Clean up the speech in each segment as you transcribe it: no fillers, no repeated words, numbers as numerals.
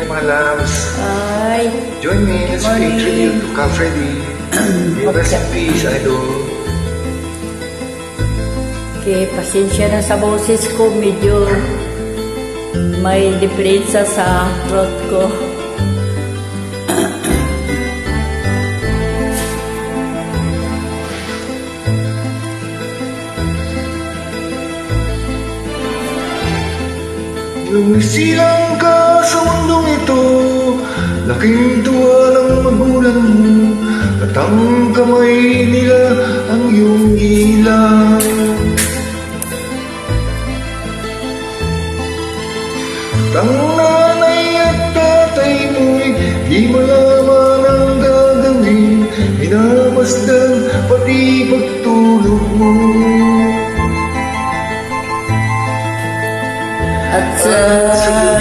mga loves. Ay. Join me, let's pay tribute to Ka Freddy. Rest in peace, idol. Okay, pasensya na sa boses ko. Medyo may diferensya sa throat ko. Lumisilang ka sa mundong ito, laking tuwa ng magulang mo, at ang kamay nila ang iyong ilang. At ang nanay at tatay mo'y di malaman ang gagawin, minamasdan pati pagtulog mo. At sa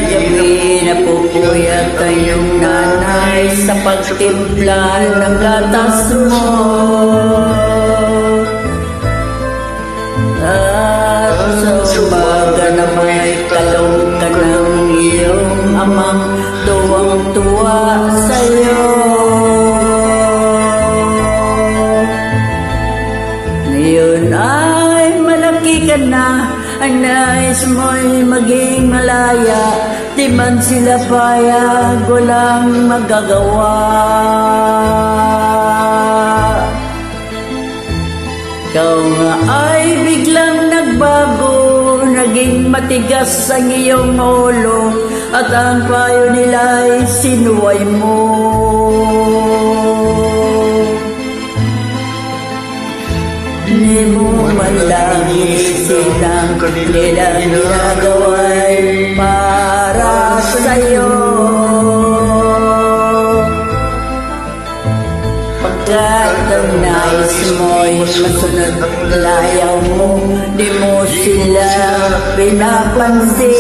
gabi napupuyat ang iyong nanay sa pagtimpla ng gatas mo. At sa umaga na may kalong ka ng iyong amang tuwang-tuwa sa'yo. Ngayon ay malaki ka na, ang nais mo'y maging malaya, di man sila payag, walang magagawa. Ikaw nga ay biglang nagbago, naging matigas ang iyong ulo, at ang payo nila'y sinuway mo. Di mo man lang inisip ang kanilang ginagawa'y para sa'yo. Pagkat ang nais mo'y masunod ang layaw mo, di mo sila pinapansin.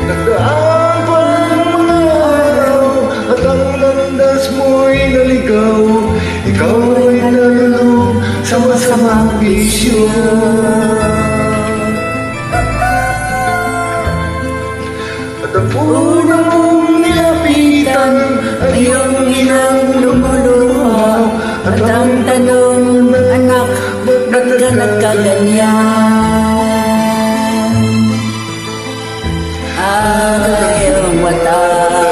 Nagdaan pa ang mga araw, at ang landas mo'y naligaw, ikaw ay nalulong sa masamang bisyo. At ang puno mong nilapitan ay iyong inang lumuluha, At ang tanong, anak, ba't ka nagkaganyan? Ang iyong mata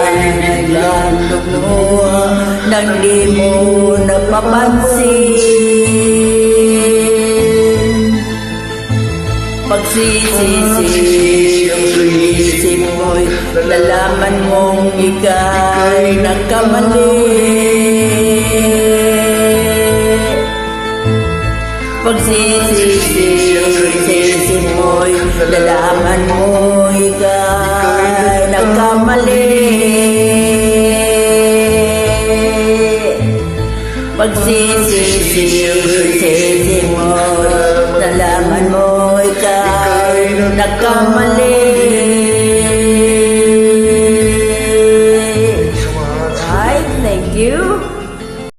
ay biglang lumuha, nang di mo napapansin. Pagsisisi ang isip mo'y nalaman mong ika'y nagkamali. Pagsisisi ang isip mo'y nalaman mong ika'y nagkamali. Pagsisisi ang isip mo'y nalaman mo ika'y nagkamali.